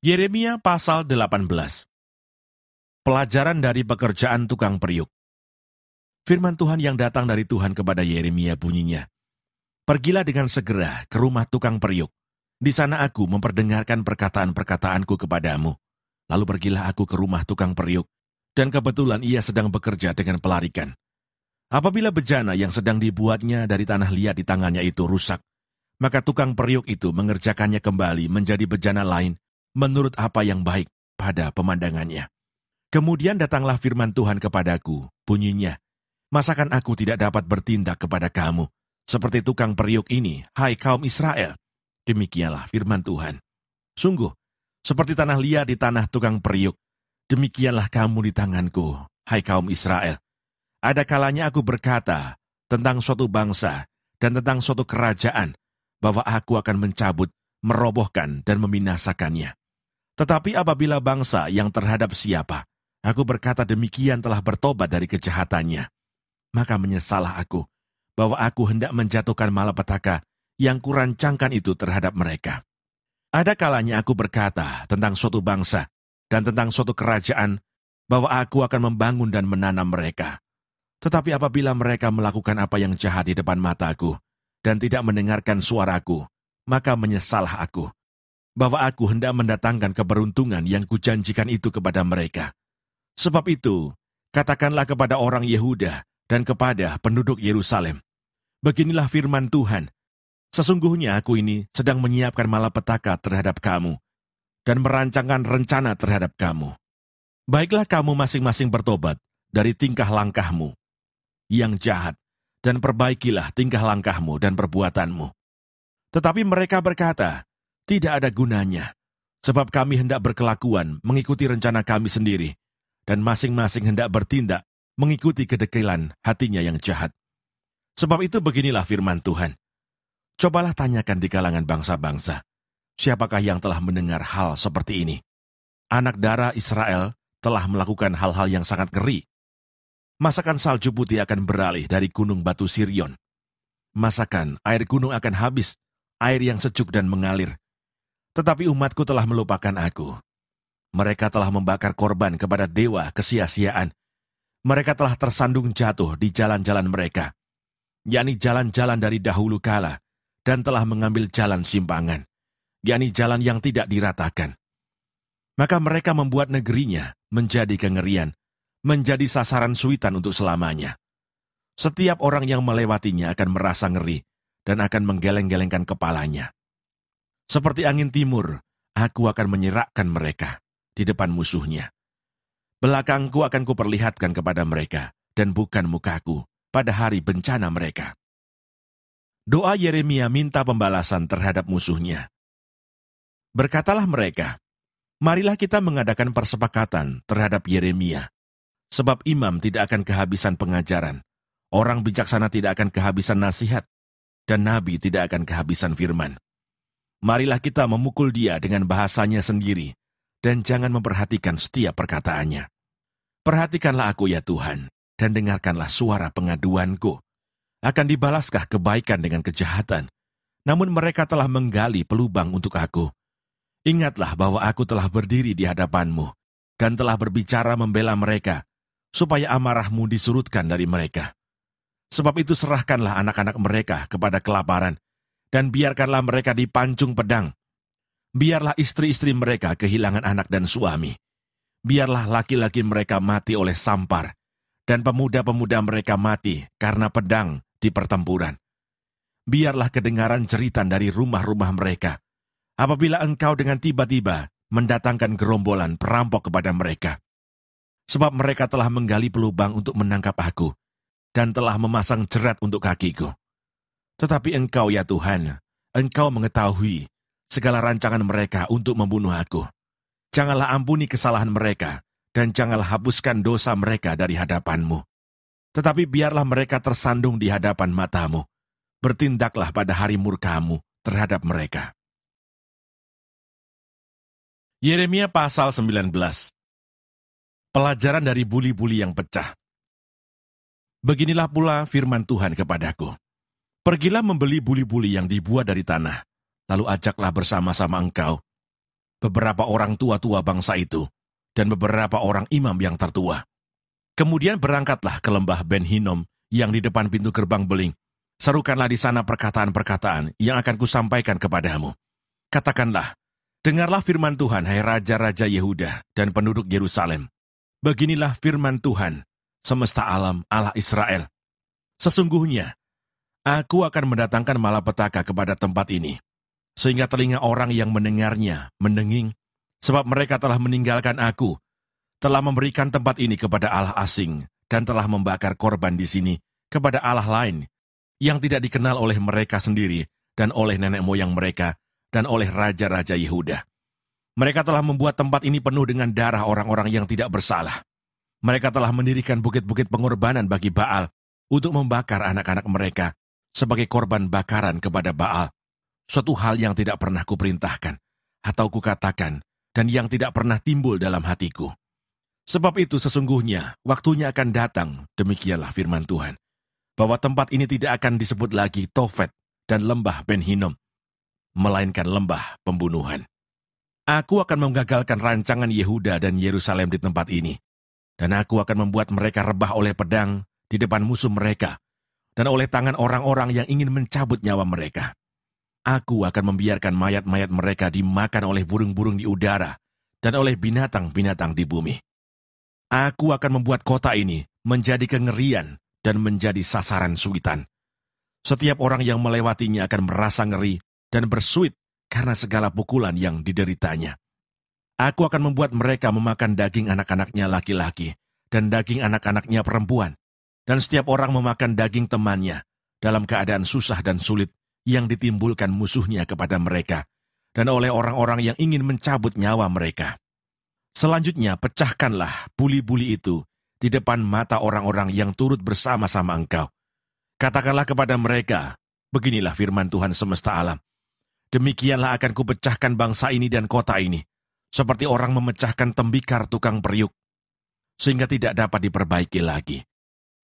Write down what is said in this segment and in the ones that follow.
Yeremia pasal 18. Pelajaran dari pekerjaan tukang periuk. Firman Tuhan yang datang dari Tuhan kepada Yeremia bunyinya, "Pergilah dengan segera ke rumah tukang periuk. Di sana aku memperdengarkan perkataan-perkataanku kepadamu. Lalu pergilah aku ke rumah tukang periuk, dan kebetulan ia sedang bekerja dengan pelarikan. Apabila bejana yang sedang dibuatnya dari tanah liat di tangannya itu rusak, maka tukang periuk itu mengerjakannya kembali menjadi bejana lain menurut apa yang baik pada pemandangannya. Kemudian datanglah firman Tuhan kepadaku, bunyinya, masakan aku tidak dapat bertindak kepada kamu, seperti tukang periuk ini, hai kaum Israel? Demikianlah firman Tuhan. Sungguh, seperti tanah liat di tanah tukang periuk, demikianlah kamu di tanganku, hai kaum Israel. Ada kalanya aku berkata tentang suatu bangsa dan tentang suatu kerajaan, bahwa aku akan mencabut, merobohkan, dan membinasakannya. Tetapi apabila bangsa yang terhadap siapa, aku berkata demikian telah bertobat dari kejahatannya, maka menyesalah aku, bahwa aku hendak menjatuhkan malapetaka yang kurancangkan itu terhadap mereka. Ada kalanya aku berkata tentang suatu bangsa dan tentang suatu kerajaan, bahwa aku akan membangun dan menanam mereka. Tetapi apabila mereka melakukan apa yang jahat di depan mataku, dan tidak mendengarkan suaraku, maka menyesalah aku, bahwa aku hendak mendatangkan keberuntungan yang kujanjikan itu kepada mereka. Sebab itu, katakanlah kepada orang Yehuda dan kepada penduduk Yerusalem, beginilah firman Tuhan, sesungguhnya aku ini sedang menyiapkan malapetaka terhadap kamu, dan merancangkan rencana terhadap kamu. Baiklah kamu masing-masing bertobat dari tingkah langkahmu yang jahat, dan perbaikilah tingkah langkahmu dan perbuatanmu. Tetapi mereka berkata, tidak ada gunanya, sebab kami hendak berkelakuan mengikuti rencana kami sendiri, dan masing-masing hendak bertindak mengikuti kedekilan hatinya yang jahat. Sebab itu beginilah firman Tuhan. Cobalah tanyakan di kalangan bangsa-bangsa, siapakah yang telah mendengar hal seperti ini? Anak darah Israel telah melakukan hal-hal yang sangat ngeri. Masakan salju putih akan beralih dari gunung batu Sirion. Masakan air gunung akan habis, air yang sejuk dan mengalir. Tetapi umatku telah melupakan aku. Mereka telah membakar korban kepada dewa kesia-siaan. Mereka telah tersandung jatuh di jalan-jalan mereka, yakni jalan-jalan dari dahulu kala, dan telah mengambil jalan simpangan, yakni jalan yang tidak diratakan. Maka mereka membuat negerinya menjadi kengerian, menjadi sasaran suitan untuk selamanya. Setiap orang yang melewatinya akan merasa ngeri, dan akan menggeleng-gelengkan kepalanya. Seperti angin timur, aku akan menyerakkan mereka di depan musuhnya. Belakangku akan kuperlihatkan kepada mereka, dan bukan mukaku pada hari bencana mereka. Doa Yeremia minta pembalasan terhadap musuhnya. Berkatalah mereka, marilah kita mengadakan persepakatan terhadap Yeremia, sebab imam tidak akan kehabisan pengajaran, orang bijaksana tidak akan kehabisan nasihat, dan nabi tidak akan kehabisan firman. Marilah kita memukul dia dengan bahasanya sendiri, dan jangan memperhatikan setiap perkataannya. Perhatikanlah aku ya Tuhan, dan dengarkanlah suara pengaduanku. Akan dibalaskah kebaikan dengan kejahatan? Namun mereka telah menggali pelubang untuk aku. Ingatlah bahwa aku telah berdiri di hadapanmu, dan telah berbicara membela mereka, supaya amarahmu disurutkan dari mereka. Sebab itu serahkanlah anak-anak mereka kepada kelaparan, dan biarkanlah mereka dipancung pedang. Biarlah istri-istri mereka kehilangan anak dan suami. Biarlah laki-laki mereka mati oleh sampar, dan pemuda-pemuda mereka mati karena pedang di pertempuran. Biarlah kedengaran jeritan dari rumah-rumah mereka, apabila engkau dengan tiba-tiba mendatangkan gerombolan perampok kepada mereka. Sebab mereka telah menggali pelubang untuk menangkap aku, dan telah memasang jerat untuk kakiku. Tetapi engkau ya Tuhan, engkau mengetahui segala rancangan mereka untuk membunuh aku. Janganlah ampuni kesalahan mereka, dan janganlah hapuskan dosa mereka dari hadapanmu. Tetapi biarlah mereka tersandung di hadapan matamu. Bertindaklah pada hari murkamu terhadap mereka. Yeremia pasal 19. Pelajaran dari buli-buli yang pecah. Beginilah pula firman Tuhan kepadaku. Pergilah membeli buli-buli yang dibuat dari tanah, lalu ajaklah bersama-sama engkau beberapa orang tua-tua bangsa itu, dan beberapa orang imam yang tertua. Kemudian berangkatlah ke lembah Ben Hinnom yang di depan pintu gerbang beling. Serukanlah di sana perkataan-perkataan yang akan kusampaikan kepadamu. Katakanlah, dengarlah firman Tuhan, hai raja-raja Yehuda dan penduduk Yerusalem. Beginilah firman Tuhan, semesta alam, Allah Israel. Sesungguhnya, aku akan mendatangkan malapetaka kepada tempat ini, sehingga telinga orang yang mendengarnya mendenging, sebab mereka telah meninggalkan aku, telah memberikan tempat ini kepada Allah asing, dan telah membakar korban di sini kepada Allah lain, yang tidak dikenal oleh mereka sendiri, dan oleh nenek moyang mereka, dan oleh raja-raja Yehuda. Mereka telah membuat tempat ini penuh dengan darah orang-orang yang tidak bersalah. Mereka telah mendirikan bukit-bukit pengorbanan bagi Baal, untuk membakar anak-anak mereka, sebagai korban bakaran kepada Baal. Suatu hal yang tidak pernah kuperintahkan, atau kukatakan, dan yang tidak pernah timbul dalam hatiku. Sebab itu sesungguhnya, waktunya akan datang, demikianlah firman Tuhan, bahwa tempat ini tidak akan disebut lagi Tofet dan lembah Ben Hinnom, melainkan lembah pembunuhan. Aku akan menggagalkan rancangan Yehuda dan Yerusalem di tempat ini, dan aku akan membuat mereka rebah oleh pedang di depan musuh mereka, dan oleh tangan orang-orang yang ingin mencabut nyawa mereka. Aku akan membiarkan mayat-mayat mereka dimakan oleh burung-burung di udara, dan oleh binatang-binatang di bumi. Aku akan membuat kota ini menjadi kengerian dan menjadi sasaran suitan. Setiap orang yang melewatinya akan merasa ngeri dan bersuit karena segala pukulan yang dideritanya. Aku akan membuat mereka memakan daging anak-anaknya laki-laki dan daging anak-anaknya perempuan, dan setiap orang memakan daging temannya dalam keadaan susah dan sulit yang ditimbulkan musuhnya kepada mereka, dan oleh orang-orang yang ingin mencabut nyawa mereka. Selanjutnya, pecahkanlah buli-buli itu di depan mata orang-orang yang turut bersama-sama engkau. Katakanlah kepada mereka, beginilah firman Tuhan semesta alam. Demikianlah akan kupecahkan bangsa ini dan kota ini, seperti orang memecahkan tembikar tukang periuk, sehingga tidak dapat diperbaiki lagi.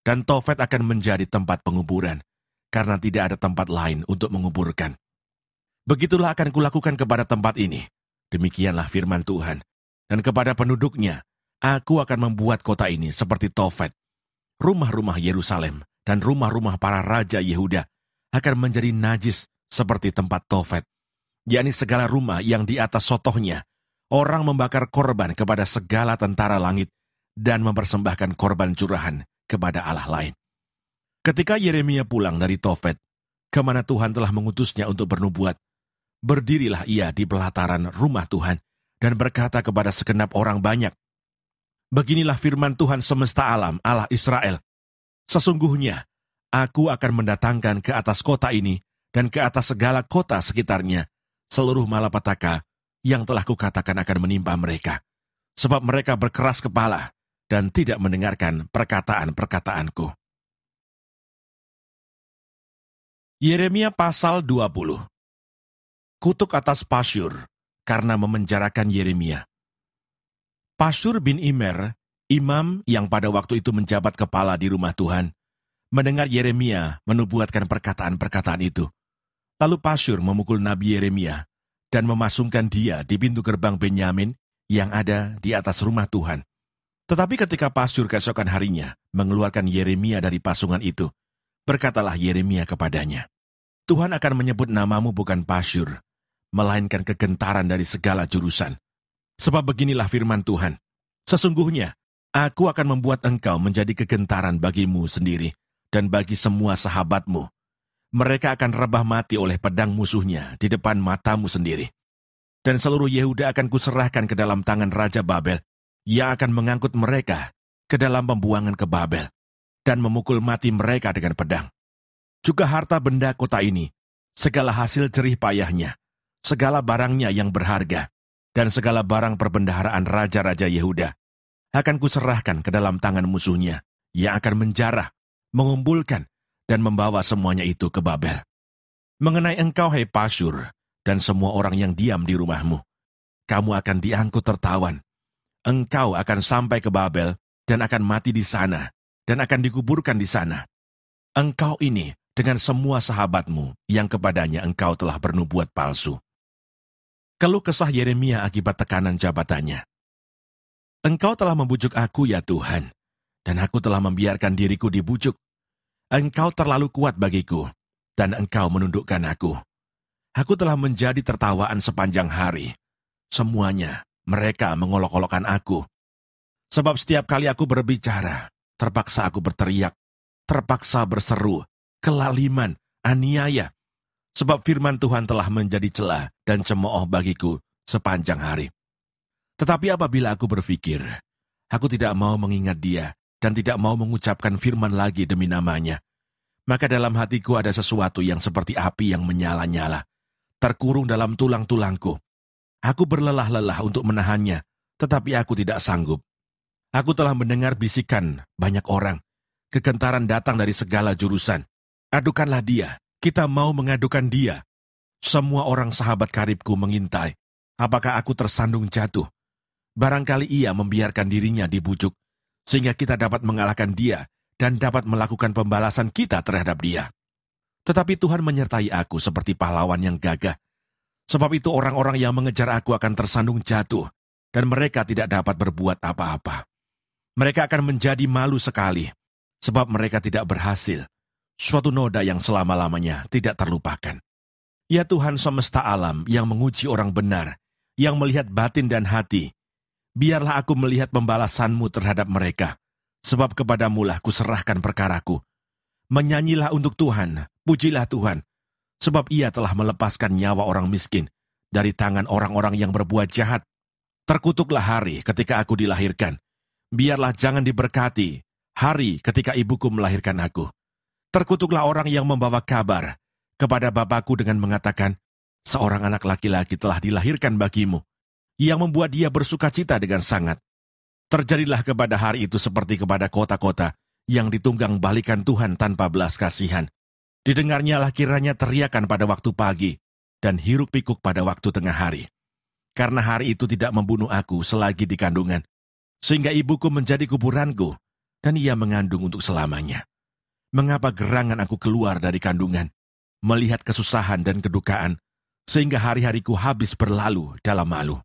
Dan Tofet akan menjadi tempat penguburan, karena tidak ada tempat lain untuk menguburkan. Begitulah akan kulakukan kepada tempat ini. Demikianlah firman Tuhan. Dan kepada penduduknya, aku akan membuat kota ini seperti Tofet. Rumah-rumah Yerusalem dan rumah-rumah para raja Yehuda akan menjadi najis seperti tempat Tofet, yakni segala rumah yang di atas sotohnya orang membakar korban kepada segala tentara langit dan mempersembahkan korban curahan kepada Allah lain. Ketika Yeremia pulang dari Tofet, kemana Tuhan telah mengutusnya untuk bernubuat, berdirilah ia di pelataran rumah Tuhan dan berkata kepada segenap orang banyak, beginilah firman Tuhan semesta alam, Allah Israel. Sesungguhnya, aku akan mendatangkan ke atas kota ini dan ke atas segala kota sekitarnya seluruh malapetaka yang telah kukatakan akan menimpa mereka, sebab mereka berkeras kepala dan tidak mendengarkan perkataan-perkataanku. Yeremia pasal 20. Kutuk atas Pasyur karena memenjarakan Yeremia. Pasyur bin Immer, imam yang pada waktu itu menjabat kepala di rumah Tuhan, mendengar Yeremia menubuatkan perkataan-perkataan itu. Lalu Pasyur memukul Nabi Yeremia dan memasungkan dia di pintu gerbang Benyamin yang ada di atas rumah Tuhan. Tetapi ketika Pasyur keesokan harinya mengeluarkan Yeremia dari pasungan itu, berkatalah Yeremia kepadanya, Tuhan akan menyebut namamu bukan Pasyur, melainkan kegentaran dari segala jurusan. Sebab beginilah firman Tuhan, sesungguhnya aku akan membuat engkau menjadi kegentaran bagimu sendiri dan bagi semua sahabatmu. Mereka akan rebah mati oleh pedang musuhnya di depan matamu sendiri. Dan seluruh Yehuda akan kuserahkan ke dalam tangan Raja Babel, yang akan mengangkut mereka ke dalam pembuangan ke Babel, dan memukul mati mereka dengan pedang. Juga harta benda kota ini, segala hasil jerih payahnya, segala barangnya yang berharga, dan segala barang perbendaharaan raja-raja Yehuda, akan kuserahkan ke dalam tangan musuhnya, yang akan menjarah, mengumpulkan, dan membawa semuanya itu ke Babel. Mengenai engkau, hai Pasyur, dan semua orang yang diam di rumahmu, kamu akan diangkut tertawan. Engkau akan sampai ke Babel, dan akan mati di sana, dan akan dikuburkan di sana. Engkau ini dengan semua sahabatmu, yang kepadanya engkau telah bernubuat palsu. Keluh kesah Yeremia akibat tekanan jabatannya. Engkau telah membujuk aku ya Tuhan, dan aku telah membiarkan diriku dibujuk. Engkau terlalu kuat bagiku, dan engkau menundukkan aku. Aku telah menjadi tertawaan sepanjang hari. Semuanya, mereka mengolok-olokkan aku. Sebab setiap kali aku berbicara, terpaksa aku berteriak, terpaksa berseru, kelaliman, aniaya. Sebab firman Tuhan telah menjadi celah dan cemooh bagiku sepanjang hari. Tetapi apabila aku berpikir, aku tidak mau mengingat dia dan tidak mau mengucapkan firman lagi demi namanya, maka dalam hatiku ada sesuatu yang seperti api yang menyala-nyala, terkurung dalam tulang-tulangku. Aku berlelah-lelah untuk menahannya, tetapi aku tidak sanggup. Aku telah mendengar bisikan banyak orang. Kegentaran datang dari segala jurusan. Adukanlah dia, kita mau mengadukan dia. Semua orang sahabat karibku mengintai. Apakah aku tersandung jatuh? Barangkali ia membiarkan dirinya dibujuk, sehingga kita dapat mengalahkan dia dan dapat melakukan pembalasan kita terhadap dia. Tetapi Tuhan menyertai aku seperti pahlawan yang gagah. Sebab itu orang-orang yang mengejar aku akan tersandung jatuh, dan mereka tidak dapat berbuat apa-apa. Mereka akan menjadi malu sekali, sebab mereka tidak berhasil. Suatu noda yang selama-lamanya tidak terlupakan. Ya Tuhan semesta alam yang menguji orang benar, yang melihat batin dan hati, biarlah aku melihat pembalasan-Mu terhadap mereka, sebab kepadamu-lah kuserahkan perkaraku. Menyanyilah untuk Tuhan, pujilah Tuhan, sebab ia telah melepaskan nyawa orang miskin dari tangan orang-orang yang berbuat jahat. Terkutuklah hari ketika aku dilahirkan. Biarlah jangan diberkati hari ketika ibuku melahirkan aku. Terkutuklah orang yang membawa kabar kepada bapakku dengan mengatakan, seorang anak laki-laki telah dilahirkan bagimu, yang membuat dia bersukacita dengan sangat. Terjadilah kepada hari itu seperti kepada kota-kota yang ditunggang balikan Tuhan tanpa belas kasihan. Didengarnyalah kiranya teriakan pada waktu pagi, dan hiruk-pikuk pada waktu tengah hari. Karena hari itu tidak membunuh aku selagi di kandungan, sehingga ibuku menjadi kuburanku, dan ia mengandung untuk selamanya. Mengapa gerangan aku keluar dari kandungan, melihat kesusahan dan kedukaan, sehingga hari-hariku habis berlalu dalam malu.